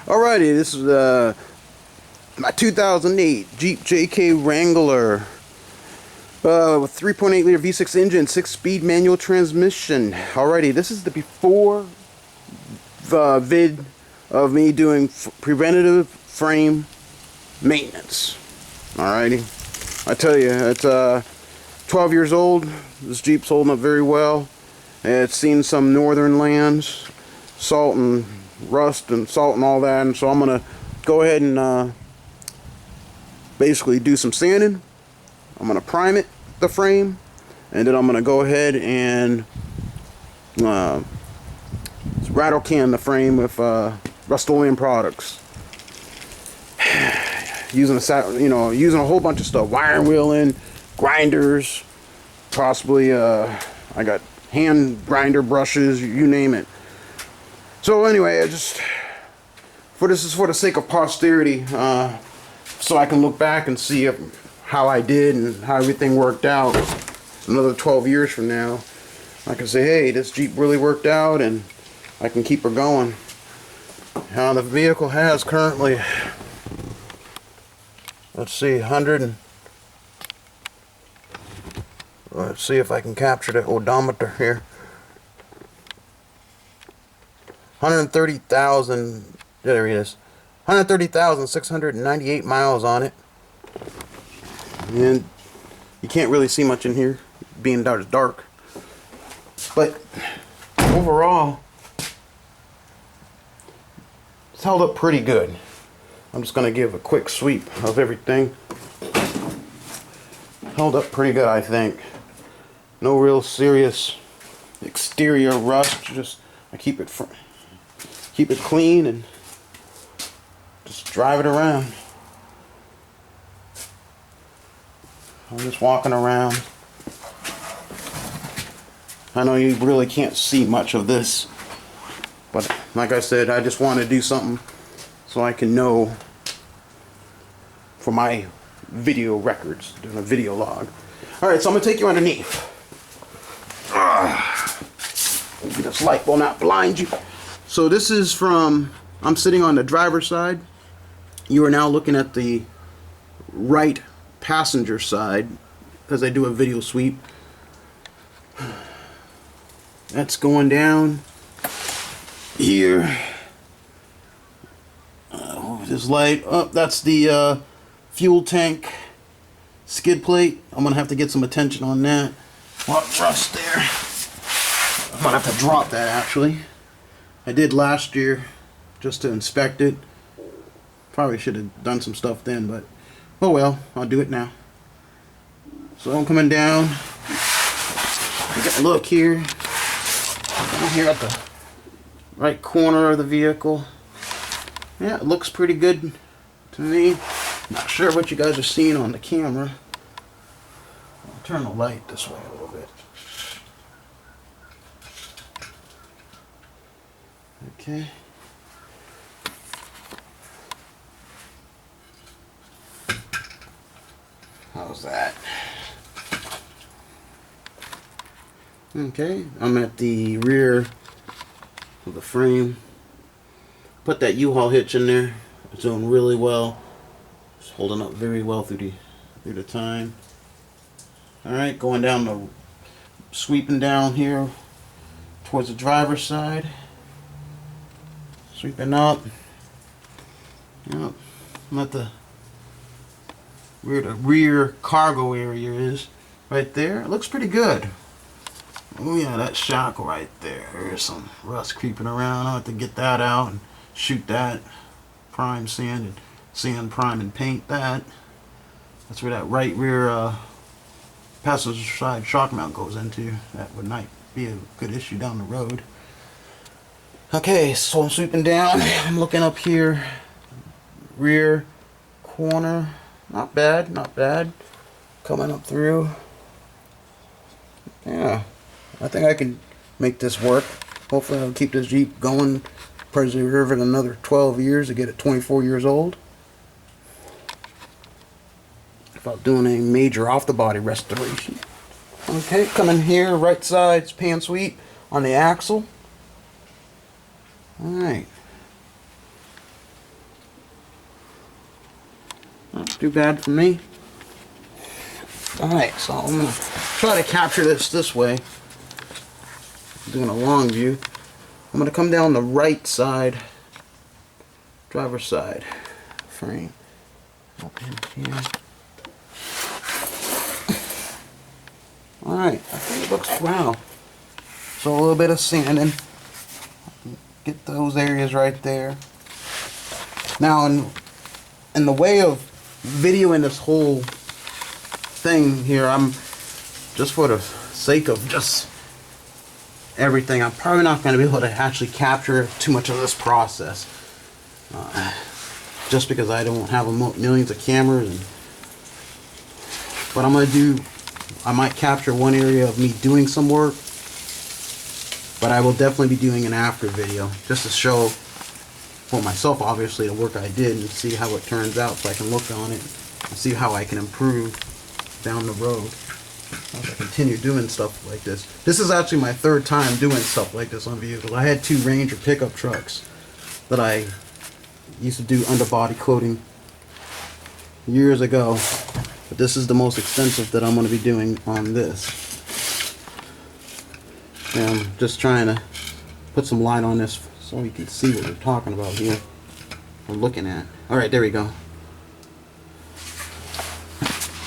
Alrighty, this is my 2008 Jeep JK Wrangler with 3.8 liter V6 engine, 6-speed manual transmission. Alrighty, this is the before vid of me doing preventative frame maintenance. Alrighty, I tell you, it's 12 years old. This Jeep's holding up very well. It's seen some northern lands, salt and rust and salt and all that, and so I'm gonna go ahead and basically do some sanding. I'm gonna prime it, the frame, and then I'm gonna go ahead and rattle can the frame with Rust-Oleum products. Using a whole bunch of stuff, wiring wheeling, grinders, possibly I got hand grinder brushes, you name it. So anyway, this is for the sake of posterity, so I can look back and see how I did and how everything worked out. Another 12 years from now, I can say, hey, this Jeep really worked out, and I can keep her going. Now the vehicle has currently, let's see, let's see if I can capture the odometer here. 130,000, there it is. 130,698 miles on it. And you can't really see much in here, being dark. But overall, it's held up pretty good. I'm just going to give a quick sweep of everything. Held up pretty good, I think. No real serious exterior rust. Just I keep it clean and just drive it around. I'm just walking around. I know you really can't see much of this, but like I said, I just want to do something so I can know for my video records, doing a video log. Alright, so I'm going to take you underneath. Maybe this light will not blind you. So this is I'm sitting on the driver's side. You are now looking at the right passenger side because I do a video sweep. That's going down here. This light up, that's the fuel tank skid plate. I'm gonna have to get some attention on that. A lot of rust there. I'm gonna have to drop that actually. I did last year just to inspect it. Probably should have done some stuff then, but oh well, I'll do it now. So I'm coming down. You got a look here. I'm here at the right corner of the vehicle. Yeah, it looks pretty good to me. Not sure what you guys are seeing on the camera. I'll turn the light this way a little bit. Okay. How's that? Okay, I'm at the rear of the frame. Put that U-Haul hitch in there. It's doing really well. It's holding up very well through the time. Alright, going down sweeping down here towards the driver's side. Sweeping up. Yep. I'm at where the rear cargo area is. Right there. It looks pretty good. Oh yeah, that shock right there. There's some rust creeping around. I'll have to get that out and shoot that. Prime sand prime and paint that. That's where that right rear passenger side shock mount goes into. That would not be a good issue down the road. Okay, so I'm sweeping down. I'm looking up here. Rear corner. Not bad, not bad. Coming up through. Yeah, I think I can make this work. Hopefully I'll keep this Jeep going, preserve it another 12 years to get it 24 years old. Without doing a major off-the-body restoration. Okay, coming here, right side's pan sweep on the axle. Alright. too bad for me. Alright, so I'm going to try to capture this way. I'm doing a long view. I'm going to come down the right side, driver's side frame. Open here. Alright, I think it looks, wow. So a little bit of sanding. Get those areas right there. Now, in the way of videoing this whole thing here, I'm just for the sake of just everything, I'm probably not going to be able to actually capture too much of this process. Just because I don't have millions of cameras. And what I'm going to do, I might capture one area of me doing some work, but I will definitely be doing an after video just to show for myself, obviously, the work I did and see how it turns out, so I can look on it and see how I can improve down the road as I continue doing stuff like this. This is actually my third time doing stuff like this on vehicles. I had 2 Ranger pickup trucks that I used to do underbody coating years ago, but this is the most extensive that I'm going to be doing on this. And I'm just trying to put some light on this so you can see what we're talking about here. I'm looking at. Alright, there we go.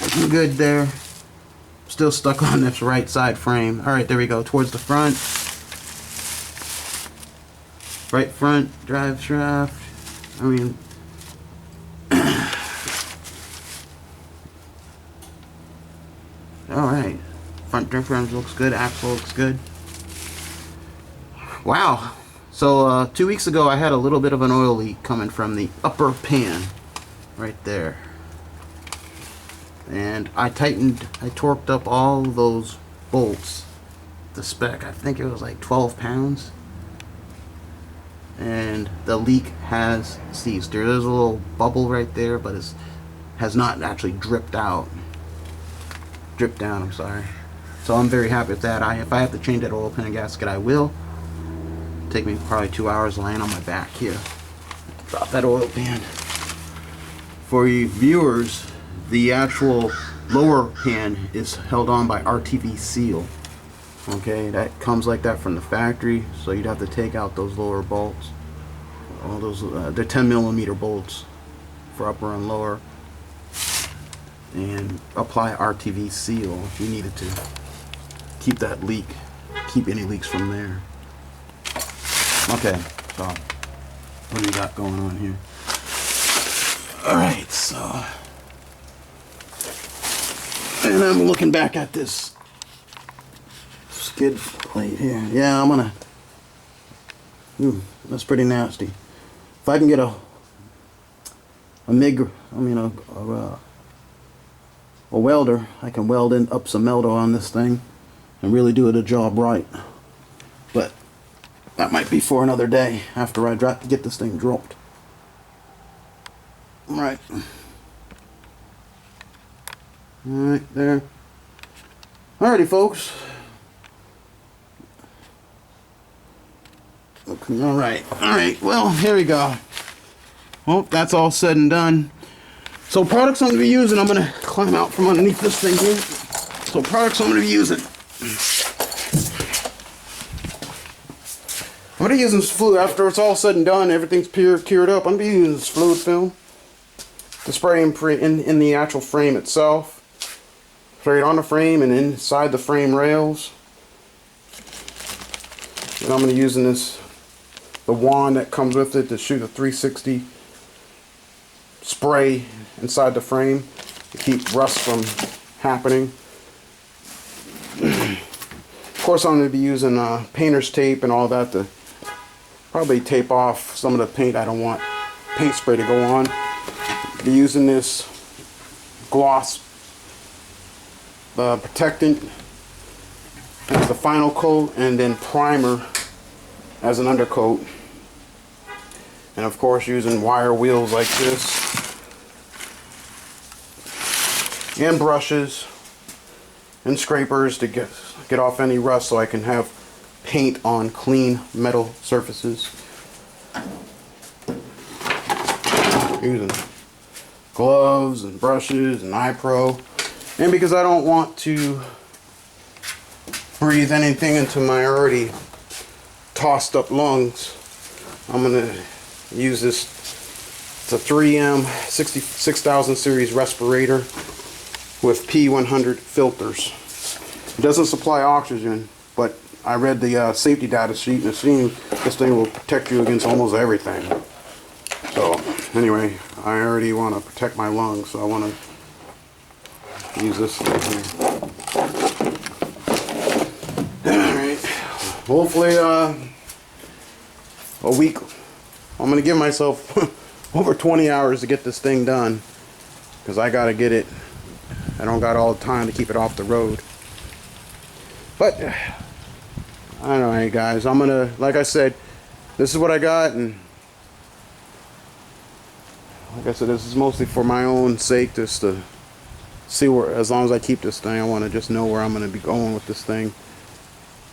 Looking good there. Still stuck on this right side frame. Alright, there we go. Towards the front. Right front drive shaft. I mean, alright. Front difference looks good. Axle looks good. Wow. So 2 weeks ago I had a little bit of an oil leak coming from the upper pan. Right there. And I torqued up all those bolts. The spec, I think it was like 12 pounds. And the leak has ceased. There is a little bubble right there, but it has not actually dripped down, I'm sorry. So I'm very happy with that. If I have to change that oil pan gasket, I will. Take me probably 2 hours laying on my back here. Drop that oil pan. For you viewers, the actual lower pan is held on by RTV seal. Okay, that comes like that from the factory, so you'd have to take out those lower bolts. All those, they're 10mm bolts for upper and lower, and apply RTV seal if you needed to keep that leak, keep any leaks from there. Okay, so what do we got going on here? Alright, so, and I'm looking back at this skid plate here. Yeah, I'm gonna, that's pretty nasty. If I can get a welder, I can weld up some meldo on this thing and really do the job right. But that might be for another day after I get this thing dropped. Right. Alright, there. Alrighty, folks. Alright, well, here we go. Well, that's all said and done. So products I'm going to be using, I'm going to climb out from underneath this thing here. So products I'm going to be using. I'm going to be using this fluid. After it's all said and done, everything's cured up, I'm going to be using this fluid film to spray in the actual frame itself. Spray it on the frame and inside the frame rails. And I'm going to be using the wand that comes with it to shoot a 360 spray inside the frame to keep rust from happening. Of course, I'm going to be using painter's tape and all that to probably tape off some of the paint I don't want paint spray to go on. Be using this gloss protectant as the final coat, and then primer as an undercoat. And of course, using wire wheels like this, and brushes and scrapers to get off any rust, so I can have paint on clean metal surfaces. Using gloves and brushes and eye pro, and because I don't want to breathe anything into my already tossed up lungs, I'm gonna use this. It's a 3M 6000 series respirator with P100 filters. It doesn't supply oxygen, but I read the safety data sheet, and it seems this thing will protect you against almost everything. So anyway, I already want to protect my lungs, so I want to use this thing here. Alright, hopefully a week. I'm going to give myself over 20 hours to get this thing done, because I got to get it. I don't got all the time to keep it off the road. But I don't know, hey guys, I'm gonna, like I said, this is what I got, and like I said, this is mostly for my own sake, just to see where, as long as I keep this thing, I want to just know where I'm going to be going with this thing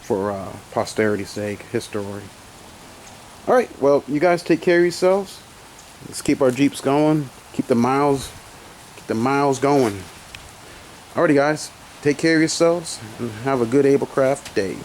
for posterity's sake, history. Alright, well, you guys take care of yourselves. Let's keep our Jeeps going, keep the miles going. Alrighty guys, take care of yourselves and have a good Ablecraft day.